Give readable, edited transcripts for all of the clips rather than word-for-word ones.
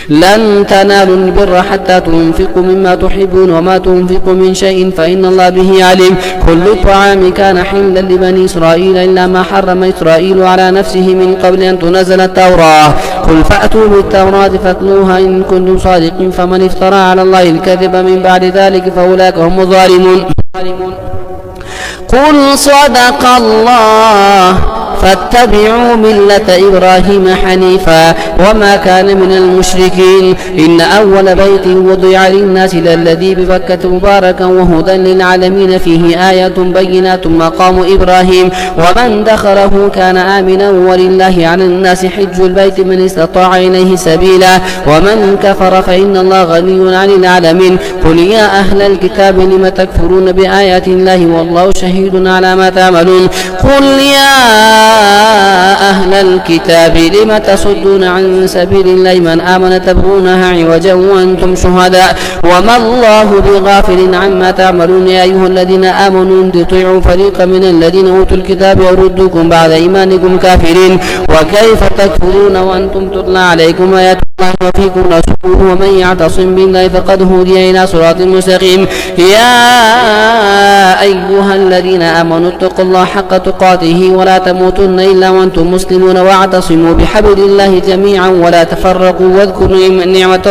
لن تنالوا البر حتى تنفقوا مما تحبون وما تنفقوا من شيء فإن الله به عليم. كل الطعام كان حلا لبني إسرائيل إلا ما حرم إسرائيل على نفسه من قبل أن تنزل التوراة. قل فأتوا بالتوراة فاتلوها إن كنتم صادقين. فمن افترى على الله الكذب من بعد ذلك فأولئك هم الظالمون. قل صدق الله فاتبعوا ملة إبراهيم حنيفا وما كان من المشركين. إن أول بيت وضع للناس للذي ببكة مباركا وهدى للعالمين فيه آيات بينات مقام إبراهيم ومن دخله كان آمنا ولله على الناس حج البيت من استطاع إليه سبيلا ومن كفر فإن الله غني عن العالمين. قل يا أهل الكتاب لم تكفرون بآيات الله والله شهيد على ما تعملون. قل يا أهل الكتاب لم تصدون عن سبيل الله من آمن تبغونها عوجا وأنتم شهداء وما الله بغافل عما تعملون. يا أيها الذين آمنوا إن تطيعوا فريقا من الذين أوتوا الكتاب يردوكم بعد إيمانكم كافرين وكيف تكفرون وأنتم تتلى عليكم آيات الله وفيكم رسوله ومن يعتصم بالله فقد هدي إلى صراط مستقيم. يا أيها الذين آمنوا اتقوا الله حق تقاته ولا تموتن إلا وأنتم مسلمون واعتصموا بحبل الله جميعا ولا تفرقوا واذكروا نعمة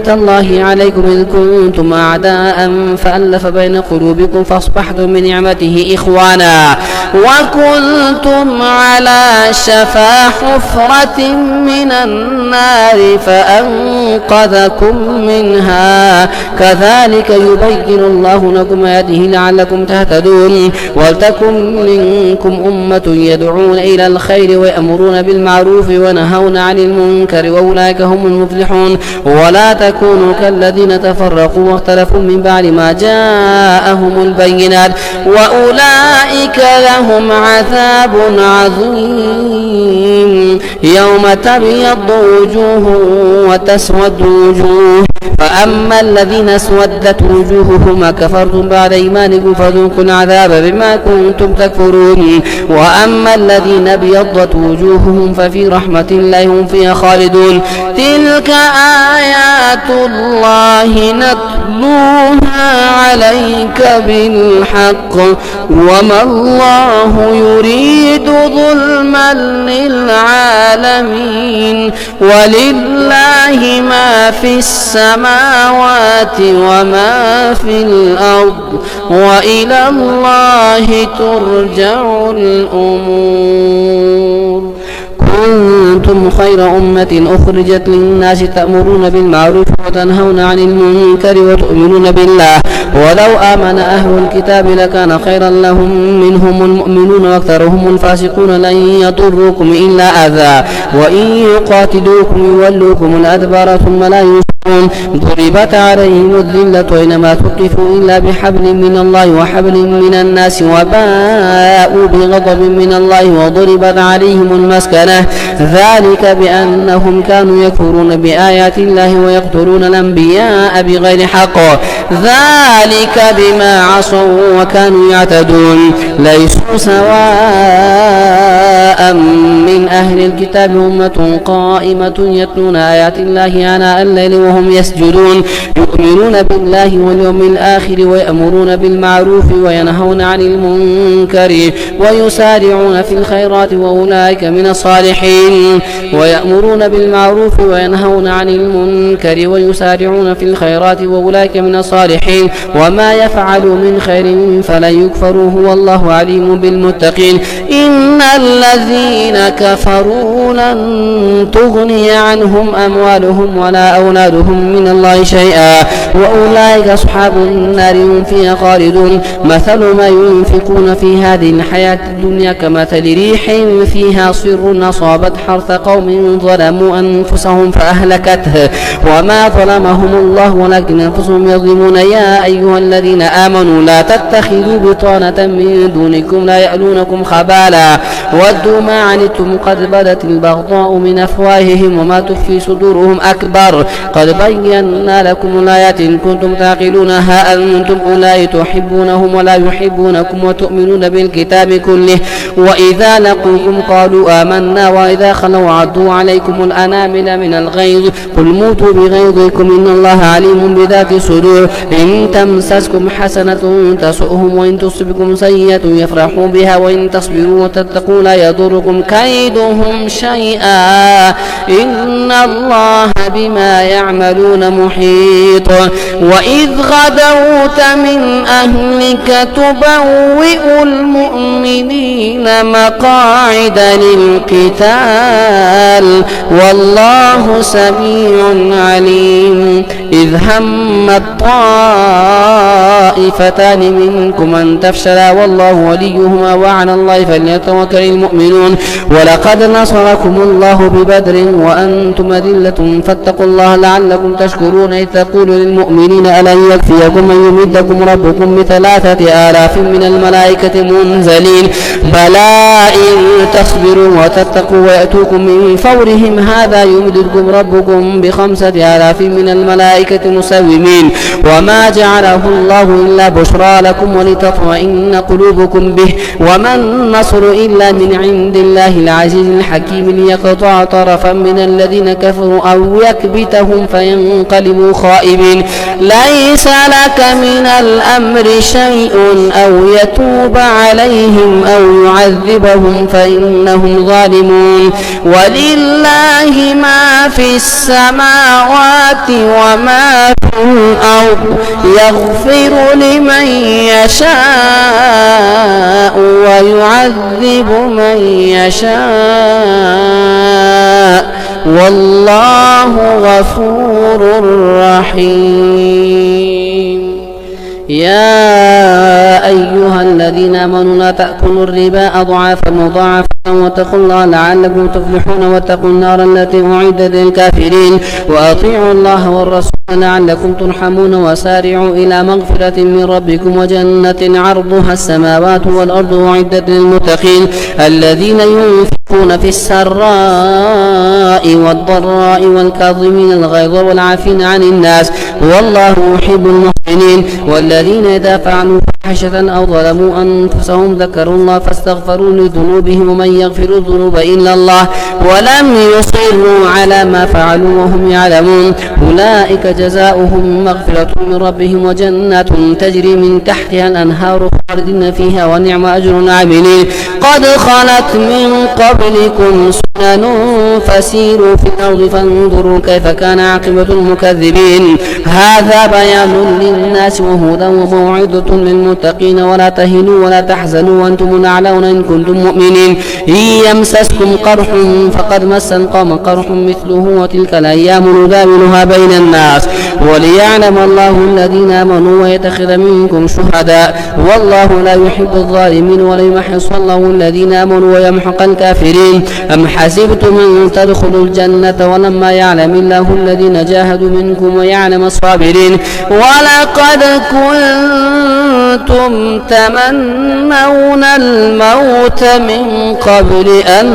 الله عليكم إذ كنتم أعداء فألف بين قلوبكم فأصبحتم بنعمته إخوانا وكنتم على شفا حفرة من النار فأنقذكم منها كذلك يبين الله لكم آياته لعلكم تهتدون. ولتكن منكم أمة يدعون إلى الخير ويأمرون بالمعروف وينهون عن المنكر وأولئك هم المفلحون. ولا تكونوا كالذين تفرقوا واختلفوا من بعد ما جاءهم البينات وأولئك لهم عذاب عظيم يوم تبيض وجوه وتسود وجوه فأما الذين اسودت وجوههم كفرتم بعد إيمانكم فذوقوا العذاب بما كنتم تكفرون. وأما الذين ابيضت وجوههم ففي رحمة الله هم فيها خالدون. تلك آيات الله نتلوها عليك بالحق وما الله يريد ظلما للعالمين ولله ما في السماوات وما في الأرض وإلى الله ترجع الأمور. كنتم خير أمة أخرجت للناس تأمرون بالمعروف وتنهون عن المنكر وتؤمنون بالله ولو آمن أهل الكتاب لكان خيرا لهم منهم المؤمنون وأكثرهم الفاسقون لن يضروكم إلا أذى وإن يقاتلوكم يولوكم الأدبار ثم لا ينصرون. ضربت عليهم الذلة أينما ثقفوا إلا بحبل من الله وحبل من الناس وباءوا بغضب من الله وضربت عليهم المسكنة ذلك بأنهم كانوا يكفرون بآيات الله ويقتلون الأنبياء بغير حق ذلك بما عصوا وكانوا يعتدون. ليسوا سواء من أهل الكتاب أمة قائمة يتلون آيات الله آناء الليل وهم يسجدون يؤمنون بالله واليوم الآخر ويأمرون بالمعروف وينهون عن المنكر ويسارعون في الخيرات وأولئك من الصالحين. ويأمرون بالمعروف وينهون عن المنكر ويسارعون في الخيرات وأولئك من الصالحين. وما يفعلوا من خير فلن يكفروه والله عليم بالمتقين. إن الذين كفروا لن تغني عنهم أموالهم ولا أولادهم من الله شيئا وأولئك أصحاب النار هم فيها خالدون. مثل ما ينفقون في هذه الحياة الدنيا كمثل ريح فيها صر أصابت حرث قوم ظلموا أنفسهم فأهلكته وما ظلمهم الله ولكن أنفسهم يظلمون. يا أيها الذين آمنوا لا تتخذوا بطانة من دونكم لا يألونكم خبالا ودوا ما عنتم قد بدت البغضاء من أفواههم وما تخفي صدورهم أكبر. قد بينا لكم الآيات إن كنتم تعقلون. ها أنتم أولئك تحبونهم ولا يحبونكم وتؤمنون بالكتاب كله وإذا لقوكم قالوا آمنا وإذا خلوا عضوا عليكم الأنامل من الغيظ قل موتوا بغيظكم إن الله عليم بذات الصدور. إن تمسسكم حسنة تسؤهم وإن تصبكم سيئة يفرحوا بها وإن تصبروا وتتقوا لا يضركم كيدهم شيئا إن الله بما يعملون محيط. وإذ غدوت من أهلك تبوئ المؤمنين مقاعد للقتال والله سميع عليم. إذ هم الطائفتان منكم أن تفشلا والله وليهما وعلى الله فليتوكل المؤمنون. ولقد نصركم الله ببدر وأنتم أذلة فاتقوا الله لعلكم تشكرون. إذ تقول للمؤمنين ألن يكفيكم أن يمدكم ربكم ب3,000 من الملائكة منزلين بلى إن تصبروا وتتقوا ويأتوكم من فورهم هذا يمددكم ربكم ب5,000 من الملائكة مسومين. وما جعله الله إلا بشرى لكم ولتطمئن قلوبكم به وما النصر إلا من عند الله العزيز الحكيم ليقطع طرفا من الذين كفروا أو يكبتهم فينقلبوا خائبين. ليس لك من الأمر شيء أو يتوب عليهم أو يعذبهم فإنهم ظالمون. ولله ما في السماوات وما في الأرض يغفر لمن يشاء ويعذب من يشاء والله غفور رحيم. يا أيها الذين آمنوا لا تأكلوا الربا أضعافا مضاعفة واتقوا الله لعلكم تفلحون واتقوا النار التي أعدت للكافرين وأطيعوا الله والرسول لعلكم ترحمون. وسارعوا إلى مغفرة من ربكم وجنة عرضها السماوات والأرض أعدت للمتقين الذين ينفقون في السراء والضراء والكاظمين الغيظ والعافين عن الناس والله يحب المحسنين. والذين إذا فعلوا فاحشة أو ظلموا أنفسهم ذكروا الله فاستغفروا لذنوبهم ومن يغفر الذنوب إلا الله ولم يصروا على ما فعلوا وهم يعلمون. أولئك جزاؤهم مغفرة من ربهم وجنات تجري من تحتها الأنهار خالدين فيها ونعم أجر العاملين. قد خلت من قبلكم سنن فسيروا في الأرض فانظروا كيف كان عاقبة المكذبين. هذا بيان للناس وهدى وموعظة للمتقين. ولا تهنوا ولا تحزنوا وأنتم الأعلون إن كنتم مؤمنين. إن يمسسكم قرح فقد مس القوم قرح مثله وتلك الأيام نداولها بين الناس وليعلم الله الذين آمنوا ويتخذ منكم شهداء والله لا يحب الظالمين وليمحص الله الذين آمنوا ويمحق الكافرين. أم حسبتم أن تدخلوا الجنة ولما يعلم الله الذين جاهدوا منكم ويعلم الصابرين. ولقد كنتم تمنون الموت من قبل أن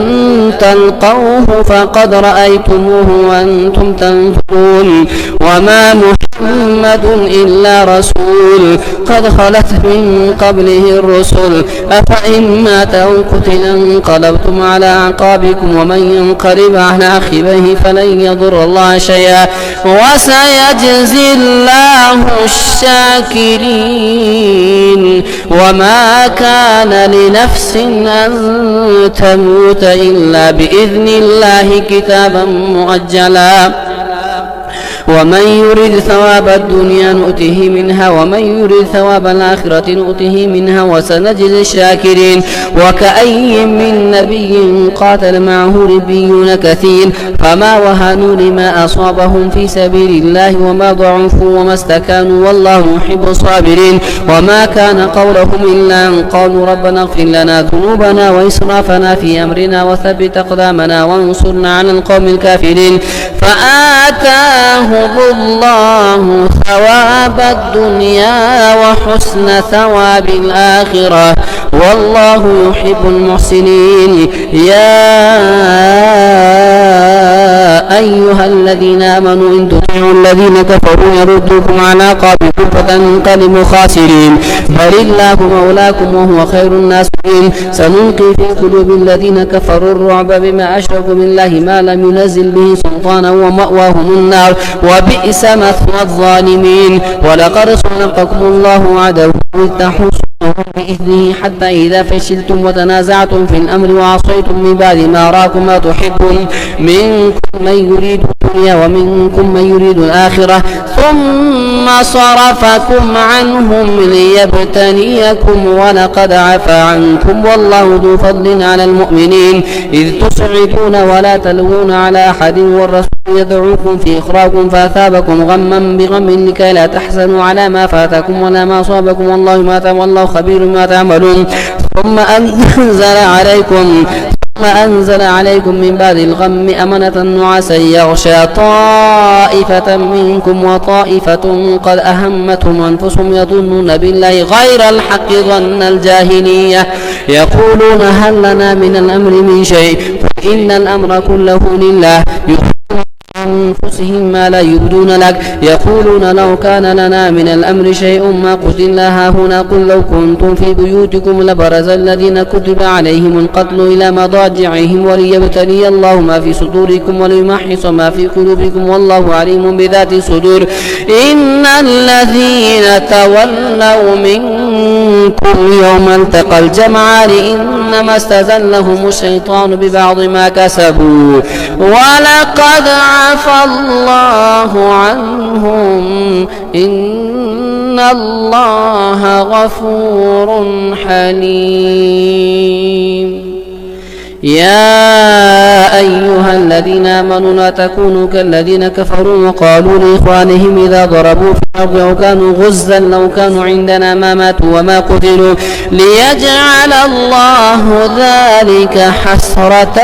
تلقوه فقد رأيتموه وأنتم تنظرون وما محمد إلا رسول قد خلت من قبله الرسل أفإن مات أو قتل انقلبتم على أعقابكم ومن ينقلب على عقبيه فلن يضر الله شيئا وسيجزي الله الشاكرين. وما كان لنفس أن تموت إلا بإذن الله كتابا مؤجلا. ومن يريد ثواب الدنيا نؤته منها ومن يريد ثواب الآخرة نؤته منها وسنجزي الشاكرين. وكأي من نبي قاتل معه ربيون كثير فما وهنوا لما أصابهم في سبيل الله وما ضعفوا وما استكانوا والله يحب الصابرين. وما كان قولهم إلا أن قالوا ربنا اغفر لنا ذنوبنا وإسرافنا في أمرنا وثبت أقدامنا وانصرنا على القوم الكافرين. فآتاهم الله ثواب الدنيا وحسن ثواب الآخرة والله يحب المحسنين. يا أيها الذين آمنوا إن تطيعوا الذين كفروا يردوكم على أعقابكم فتنقلبوا خاسرين، بل الله مولاكم وهو خير الناصرين. سنلقي في قلوب الذين كفروا الرعب بما أشركوا بالله ما لم ينزل به سلطانا ومأواهم النار وبئس مثوى الظالمين. ولقد صدقكم الله وعده إذ تحسونهم بإذنه حتى إذا فشلتم وتنازعتم في الأمر وعصيتم من بعد ما أراكم ما تحبون منكم من يريد الدنيا ومنكم من يريد الآخرة ثم صرفكم عنهم ليبتليكم ولقد عفا عنكم والله ذو فضل على المؤمنين إذ تصعدون ولا تلوون على أحد والرسول يدعوكم في إخراجكم فأثابكم غما بغم لكي لا تحزنوا على ما فاتكم ولا ما أصابكم والله خبير ما تعملون. ثم أنزل عليكم من بعد الغم أمنة نعاسا يغشى طائفة منكم وطائفة قد أهمتهم أنفسهم يظنون بالله غير الحق ظن الجاهلية يقولون هل لنا من الأمر من شيء فإن الأمر كله لله أنفسهم ما لا يبدون لك يقولون لو كان لنا من الأمر شيء ما قتلنا هاهنا قل لو كنتم في بيوتكم لبرز الذين كتب عليهم القتل إلى مضاجعهم وليبتلي الله ما في صدوركم وليمحص ما في قلوبكم والله عليم بذات الصدور. إن الذين تولوا منكم يوم التقى الجمعان إنما استزلهم الشيطان ببعض ما كسبوا ولقد عفى الله عنهم إن الله غفور حليم. يا أيها الذين آمنوا لا تكونوا كالذين كفروا وقالوا لإخوانهم إذا ضربوا في الأرض أو كانوا غزا لو كانوا عندنا ما ماتوا وما قتلوا ليجعل الله ذلك حسرة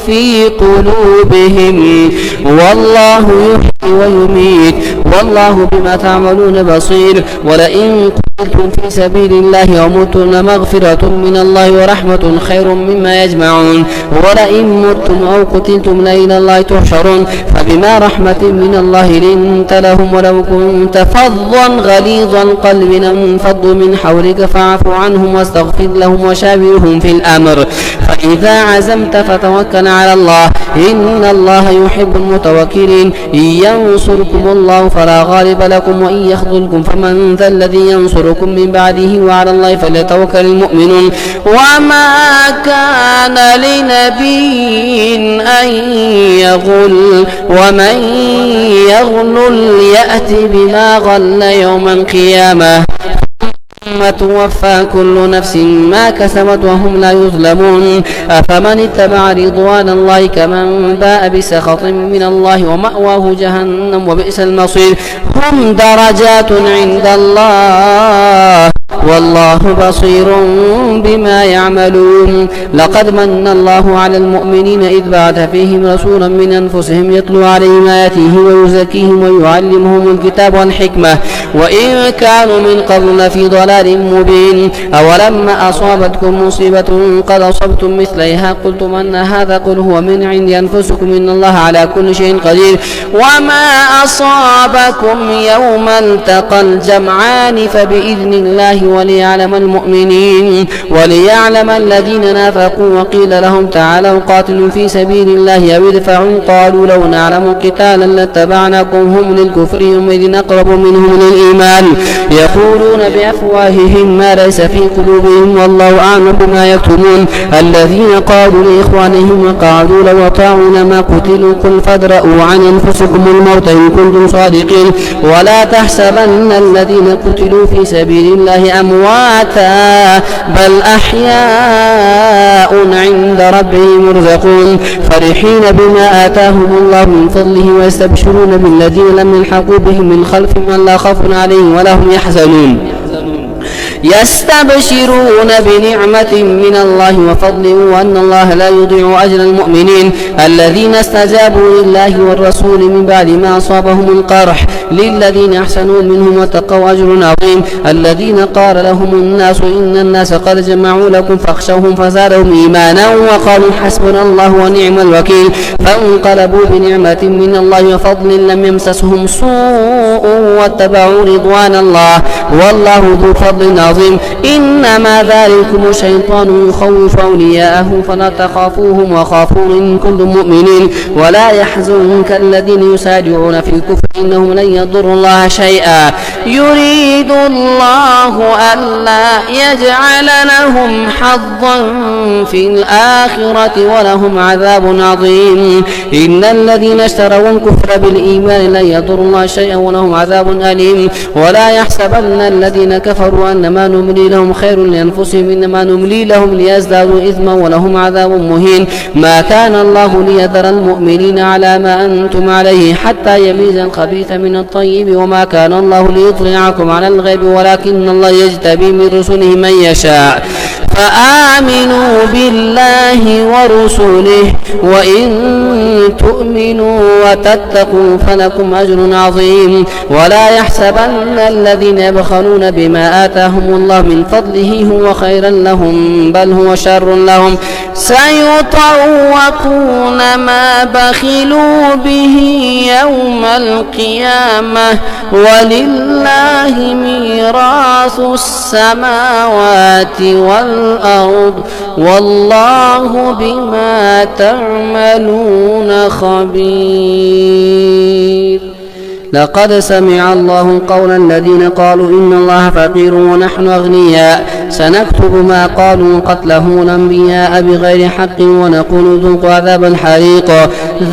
في قلوبهم والله يحيي ويميت والله بما تعملون بصير. ولئن قتلتم في سبيل الله ومتم لمغفرة من الله ورحمة خير مما يجمعون ولئن متم أو قتلتم لإلى الله تحشرون. فبما رحمة من الله لنت لهم ولو كنت فظا غليظ القلب لانفضوا من حولك فاعف عنهم واستغفر لهم وشاورهم في الأمر فإذا عزمت فتوكل على الله إن الله يحب المتوكلين. إن ينصركم الله فلا غالب لكم وإن يخذلكم فمن ذا الذي ينصركم من بعده وعلى الله فليتوكل المؤمنون. وما كان لنبي أن يغل ومن يغل يأتي بما غل يوم القيامة ثم توفى كل نفس ما كسبت وهم لا يظلمون. أفمن اتبع رضوان الله كمن باء بسخط من الله ومأواه جهنم وبئس المصير. هم درجات عند الله والله بصير بما يعملون. لقد من الله على المؤمنين إذ بعث فيهم رسولا من أنفسهم يتلو عليهم آياته ويزكيهم ويعلمهم الكتاب والحكمة وإن كانوا من قبل لفي ضلال مبين. أولما أصابتكم مصيبة قد أصبتم مثليها قلتم أن هذا قل هو من عند أنفسكم إن الله على كل شيء قدير. وما أصابكم يوم التقى الجمعان فبإذن الله وليعلم المؤمنين وليعلم الذين نافقوا وقيل لهم تعالوا قاتلوا في سبيل الله أو ادفعوا قالوا لو نعلم قتالا لاتبعناكم هم للكفر يومئذ أقرب منهم للإيمان يقولون بأفواههم ما ليس في قلوبهم والله أعلم بما يكتمون. الذين قالوا لإخوانهم وقعدوا لو أطاعونا ما قتلوا قل فادرءوا عن أنفسكم الموت إن كنتم صادقين ولا تحسبن الذين قتلوا في سبيل الله أمواتا بل أحياء عند ربهم يرزقون فرحين بما آتاهم الله من فضله ويستبشرون بالذين لم يلحقوا بهم من خلفهم ألا خوف عليهم ولا هم يحزنون. يستبشرون بنعمة من الله وفضل وأن الله لا يضيع أجر المؤمنين الذين استجابوا لله والرسول من بعد ما أصابهم القرح للذين أحسنوا منهم واتقوا أجر عظيم الذين قال لهم الناس إن الناس قد جمعوا لكم فاخشوهم فزادهم إيمانا وقالوا حسبنا الله ونعم الوكيل فانقلبوا بنعمة من الله وفضل لم يمسسهم سوء واتبعوا رضوان الله والله ذو فضل عظيم إنما ذلكم الشيطان يخوف أولياءه فلا تخافوهم وخافون إن كنتم مؤمنين ولا يحزنك الذين يسارعون في الكفر إنهم لن يضروا الله شيئا يريد الله ألا يجعل لهم حظا في الآخرة ولهم عذاب عظيم إن الذين اشتروا الكفر بالإيمان لن يضروا الله شيئا ولهم عذاب أليم ولا يحسبن الذين كفروا أنما نملي لهم خير لأنفسهم إنما نملي لهم ليزدادوا إثما ولهم عذاب مهين ما كان الله ليذر المؤمنين على ما أنتم عليه حتى يميز الخبيث من الطيب وما كان الله ليطلعكم على الغيب ولكن الله يجتبي من رسله من يشاء فآمنوا بالله ورسله وإن تؤمنوا وتتقوا فلكم أجر عظيم ولا يحسبن الذين يبخلون بما آتاهم الله من فضله هو خيرا لهم بل هو شر لهم سيطوقون ما بخلوا به يوم القيامة ولله ميراث السماوات والأرض والله بما تعملون خبير لقد سمع الله قول الذين قالوا إن الله فقير ونحن أغنياء سنكتب ما قالوا قتلهم الأنبياء بغير حق ونقول ذوقوا عذاب الحريق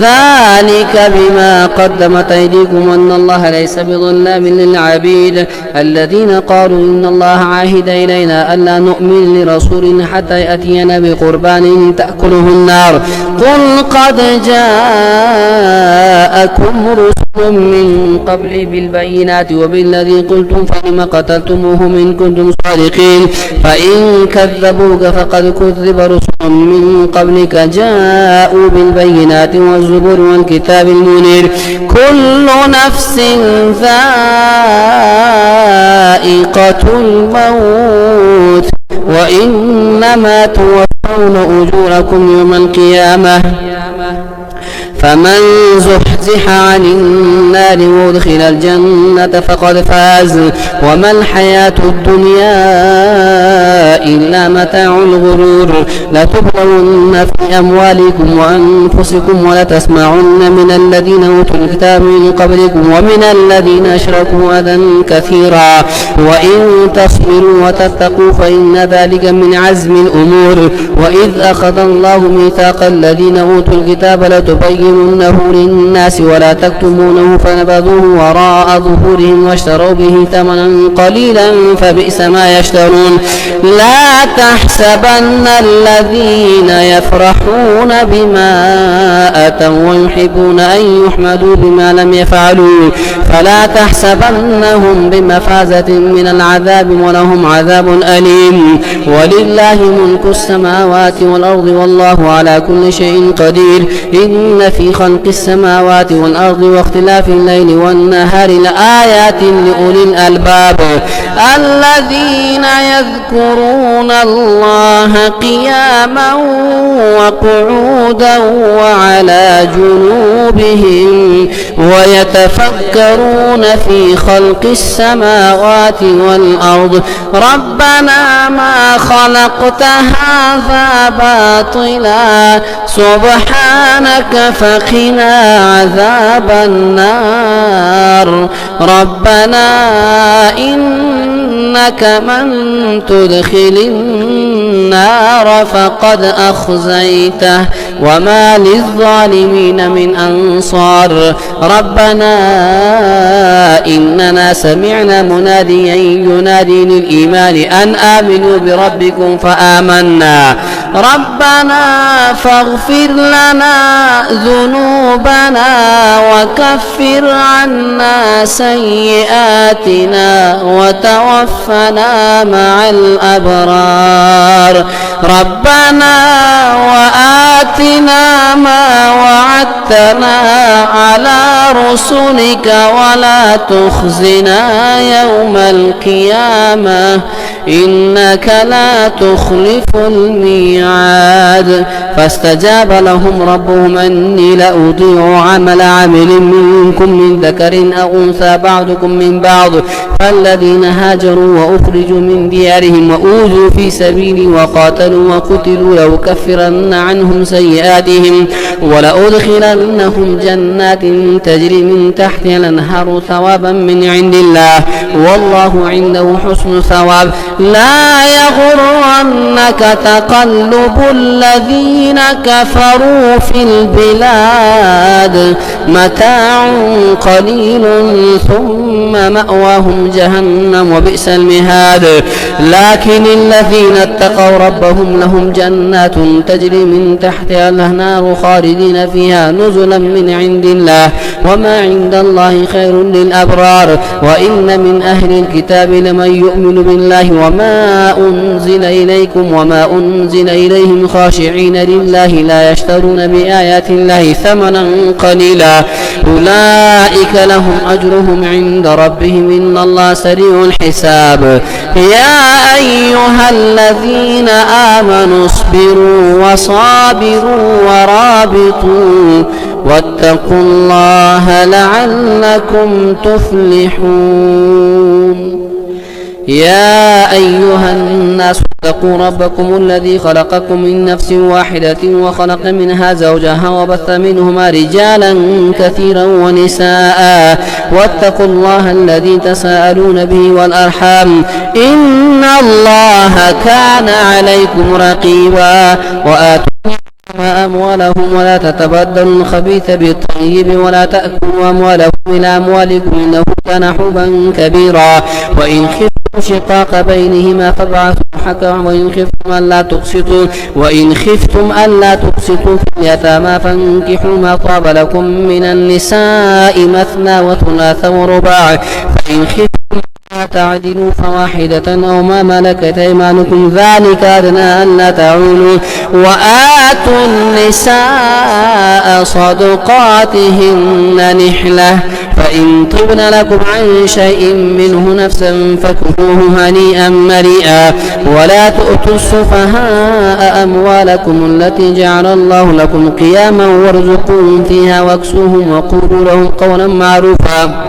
ذلك بما قدمت أيديكم وأن الله ليس بظلام للعبيد الذين قالوا إن الله عاهد إلينا ألا نؤمن لرسول حتى يأتينا بقربان تأكله النار قل قد جاءكم رسل من قبل بالبينات وبالذي قلتم فلم قتلتموهم إن كنتم صادقين فإن كذبوك فقد كذب رسل من قبلك جاءوا بالبينات والزبر والكتاب المنير كل نفس ذائقة الموت وإنما توفون أجوركم يوم القيامة فمن زحزح عن النار وادخل الجنة فقد فاز وما الحياة الدنيا إلا متاع الغرور لتبلون في أموالكم وأنفسكم ولتسمعن من الذين أوتوا الكتاب من قبلكم ومن الذين أشركوا أذى كثيرا وإن تصبروا وتتقوا فإن ذلك من عزم الأمور وإذ أخذ الله ميثاق الذين أوتوا الكتاب لتبيننه للناس ولا تكتمونه فنبذوه وراء ظهورهم واشتروا به ثمنا قليلا فبئس ما يشترون لا تحسبن الذين يفرحون بما أتوا ويحبون أن يحمدوا بما لم يفعلوا فلا تحسبنهم بمفازة من العذاب ولهم عذاب أليم ولله ملك السماوات والأرض والله على كل شيء قدير إن في خلق السماوات والأرض واختلاف الليل والنهار لآيات لأولي الألباب الذين يذكرون الله قياما وقعودا وعلى جنوبهم ويتفكرون في خلق السماوات والأرض ربنا ما خلقت هذا باطلا سبحانك فقنا عذاب النار ربنا إنك من تدخل النار فقد أخزيته وما للظالمين من أنصار ربنا إننا سمعنا مناديا ينادي للإيمان أن آمنوا بربكم فآمنا ربنا فاغفر لنا ذنوبنا وكفر عنا سيئاتنا وتوفنا مع الأبرار. ربنا وآتنا ما وعدتنا على رسلك ولا تخزنا يوم القيامة إنك لا تخلف الميعاد. فاستجاب لهم ربهم أني لأضيع عمل عامل منكم من ذكر أو أنثى بعضكم من بعض، فالذين هاجروا وأخرجوا من ديارهم وأوذوا في سبيلي وقاتلوا وقتلوا لأكفرن عنهم سيئاتهم ولأدخلنهم جنات تجري من تحتها الأنهار ثوابا من عند الله والله عنده حسن ثواب. لا يغرنك تقلب الذين كفروا في البلاد متاع قليل ثم مأواهم جهنم وبئس المهاد. لكن الذين اتقوا ربهم لهم جنات تجري من تحتها الأنهار خالدين فيها نزلا من عند الله وما عند الله خير للأبرار. وإن من أهل الكتاب لمن يؤمن بالله وما أنزل إليكم وما أنزل إليهم خاشعين لله لا يشترون بآيات الله ثمنا قليلا أولئك لهم أجرهم عند ربهم إن الله سريع الحساب. يا أيها الذين آمنوا اصبروا وصابروا ورابطوا واتقوا الله لعلكم تفلحون. يا أيها الناس اتقوا ربكم الذي خلقكم من نفس واحدة وخلق منها زوجها وبث منهما رجالا كثيرا ونساء واتقوا الله الذي تساءلون به والأرحام إن الله كان عليكم رقيبا. وآتوا أموالهم ولا تتبدلوا الخبيث بالطيب ولا تأكلوا أموالهم إلى أموالكم إنه كان حوبا كبيرا. وإن خفتم شقاق بينهما فابعثوا حكما وإن خفتم ألا تقسطوا في اليتامى فانكحوا ما طاب لكم من النساء مثنى وثلاث ورباع فإن خفتم تعدلوا فواحدة أو ما ملكت أيمانكم ذلك أدنى ألا تعولوا. وآتوا النساء صدقاتهن نحلة فإن طبن لكم عن شيء منه نفسا فكلوه هنيئا مريئا. ولا تؤتوا السفهاء أموالكم التي جعل الله لكم قياما وارزقوهم فيها واكسوهم وقولوا لهم قولا معروفا.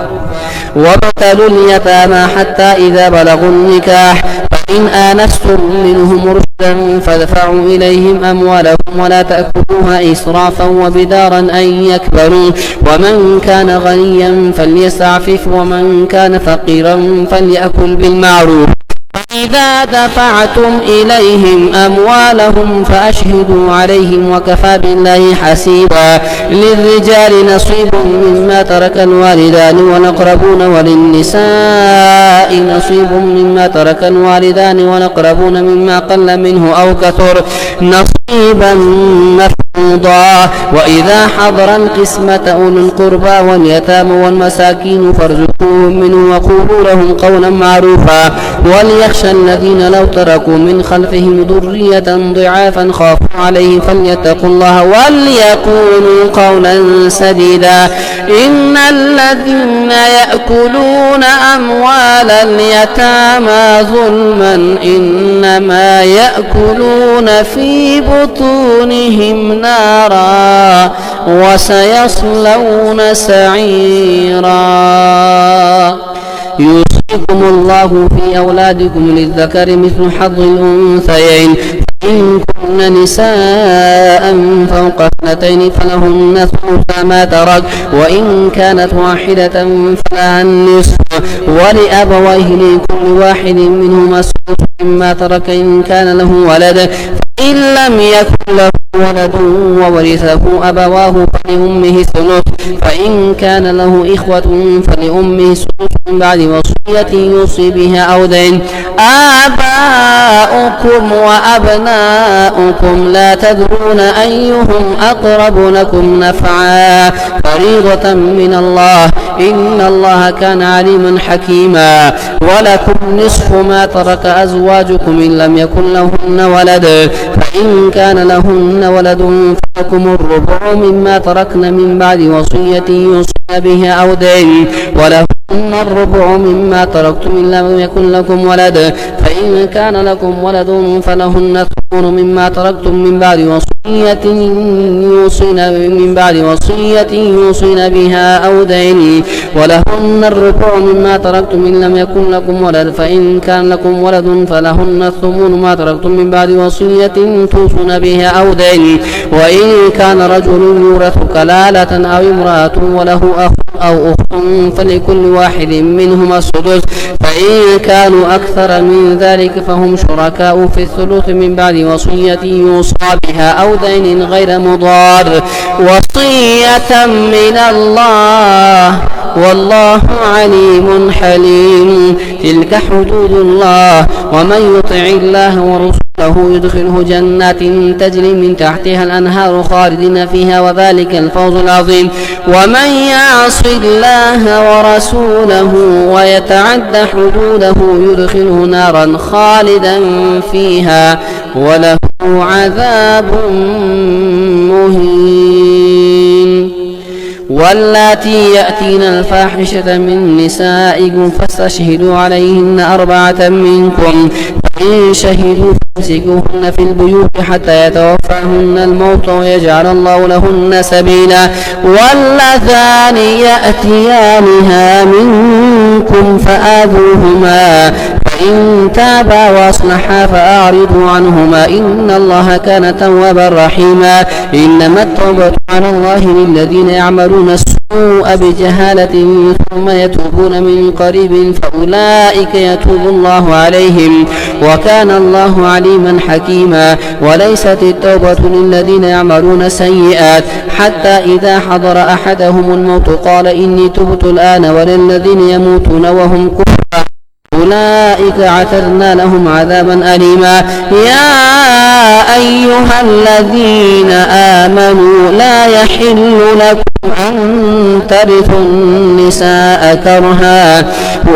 وابتلوا اليتامى حتى إذا بلغوا النكاح فإن آنستم منهم رشدا فادفعوا إليهم أموالهم ولا تأكلوها إسرافا وبدارا أن يكبروا. ومن كان غنيا فليستعفف ومن كان فقيرا فليأكل بالمعروف. إذا دفعتم إليهم أموالهم فأشهدوا عليهم وكفى بالله حسيبا. للرجال نصيب مما ترك الوالدان والأقربون وللنساء نصيب مما ترك الوالدان والأقربون مما قل منه أو كثر نصيبا مفروضا. وإذا حضر القسمة أولو القربى واليتامى والمساكين فارزقوهم منه وقولوا لهم قولا معروفا. وليخشى الذين لو تركوا من خلفهم ذرية ضعافا خافوا عليهم فليتقوا الله وليقولوا قولا سديدا. إن الذين يأكلون أموال اليتامى ظلما إنما يأكلون في بطونهم نارا وسيصلون سعيرا. يوصيكم الله في أولادكم للذكر مثل حظ الأنثيين إن كن نساء فوق اثنتين فلهن ثلث ما ترك وإن كانت واحدة فلها النصف ولأبويه لكل واحد منهما السدس مما ترك إن كان له ولد فإن لم يكن له ولد وورثه أبواه فلأمه الثلث فإن كان له إخوة فلأمه السدس من بعد وصية يوصي بها أو دين. آباؤكم وأبناؤكم لا تدرون أيهم أقرب لكم نفعا فريضة من الله إن الله كان عليما حكيما. ولكم نصف ما ترك أزواجكم إن لم يكن لهن ولد فإن كان لهن ولد فلكم الربع مما تركن من بعد وصية يوصين بها أو دين ولهن الربع مما تركتم إن لم يكن لكم ولد فإن كان لكم ولد فلهن الثمن مما تركتم من بعد وصية يوصين بها أو دين ولهن الربع مما تركتم إن لم يكن لكم ولد فإن كان لكم ولد فلهن الثمن ما تركتم من بعد وصية توصون بها أو دين وإن كان رجل يورث كلالة أو امرأة وله أخ أو أخت فلكل واحد منهما السدس فإن كانوا أكثر من ذلك فهم شركاء في الثلث من بعد وصية يوصى بها أو دين غير مضار وصية من الله والله عليم حليم. تلك حدود الله ومن يطع الله ورسوله يدخله جنات تجري من تحتها الأنهار خالدين فيها وذلك الفوز العظيم. ومن يعص الله ورسوله ويتعد حدوده يدخله نارا خالدا فيها وله عذاب مهين. واللاتي يأتين الفاحشة من نسائكم فاستشهدوا عليهن 4 منكم فإن شهدوا فامسكوهن في البيوت حتى يتوفاهن الموت ويجعل الله لهن سبيلا. واللذان يأتيانها منكم فآذوهما فإن تابا وأصلحا فأعرضوا عنهما إن الله كان توابا رحيما. إنما التوبة على الله للذين يعملون السوء بجهالة ثم يتوبون من قريب فأولئك يتوب الله عليهم وكان الله عليما حكيما. وليست التوبة للذين يعملون السيئات حتى إذا حضر أحدهم الموت قال إني تبت الآن وللذين يموتون وهم كفار أولئك اعتدنا لهم عذابا أليما. يا أيها الذين آمنوا لا يحل لكم أن ترثوا النساء كرها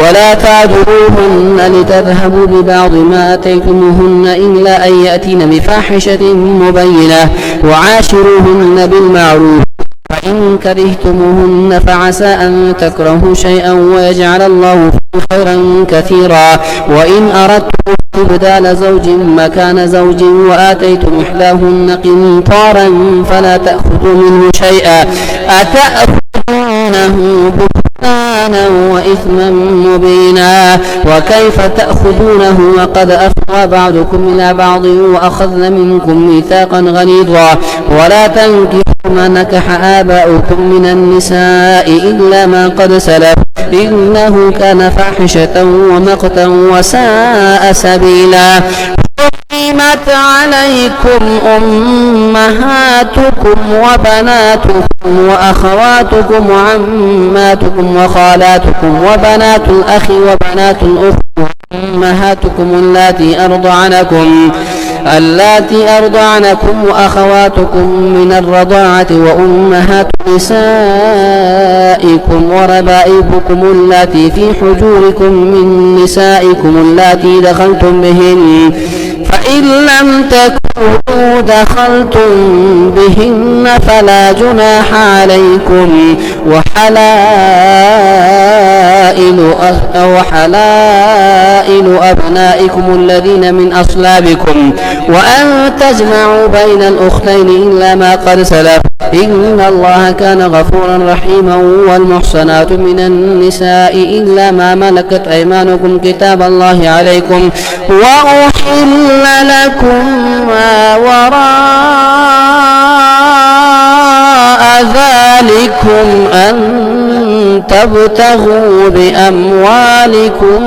ولا تعذروهن لتذهبوا ببعض ما آتيتموهن إلا أن يأتين بفاحشة مبينة وعاشروهن بالمعروف فإن كرهتموهن فعسى أن تكرهوا شيئا ويجعل الله فيه خيرا كثيرا. وإن أردتم استبدال زوج مكان زوج وآتيتم إحداهن قنطارا فلا تأخذوا منه شيئا أتأخذونه بهتانا وإثما مبينا. وكيف تأخذونه وقد أفضى بعضكم إلى بعض وأخذن منكم ميثاقا غليظا. ولا تنكحوا ما نكح آباؤكم من النساء إلا ما قد سلف إنه كان فاحشة ومقتا وساء سبيلا. حرمت عليكم أمهاتكم وبناتكم وأخواتكم وعماتكم وخالاتكم وبنات الأخ وبنات الأخت أمهاتكم اللاتي أرضعنكم وأخواتكم من الرضاعة وأمهات نسائكم وربائبكم اللاتي في حجوركم من نسائكم اللاتي دخلتم بهن فإن لم تكونوا دخلتم بهن فلا جناح عليكم وحلائل أبنائكم الذين من أصلابكم وأن تجمعوا بين الأختين إلا ما قد سلف إن الله كان غفورا رحيما. والمحصنات من النساء إلا ما ملكت أيمانكم كتاب الله عليكم وأحل لكم ما وراء ذلكم أن تبتغوا بأموالكم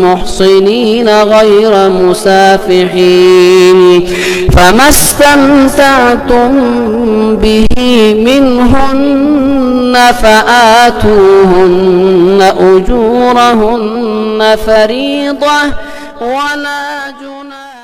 محصنين غير مسافحين فما استمتعتم به منهن فآتوهن أجورهن فريضة ولا جناح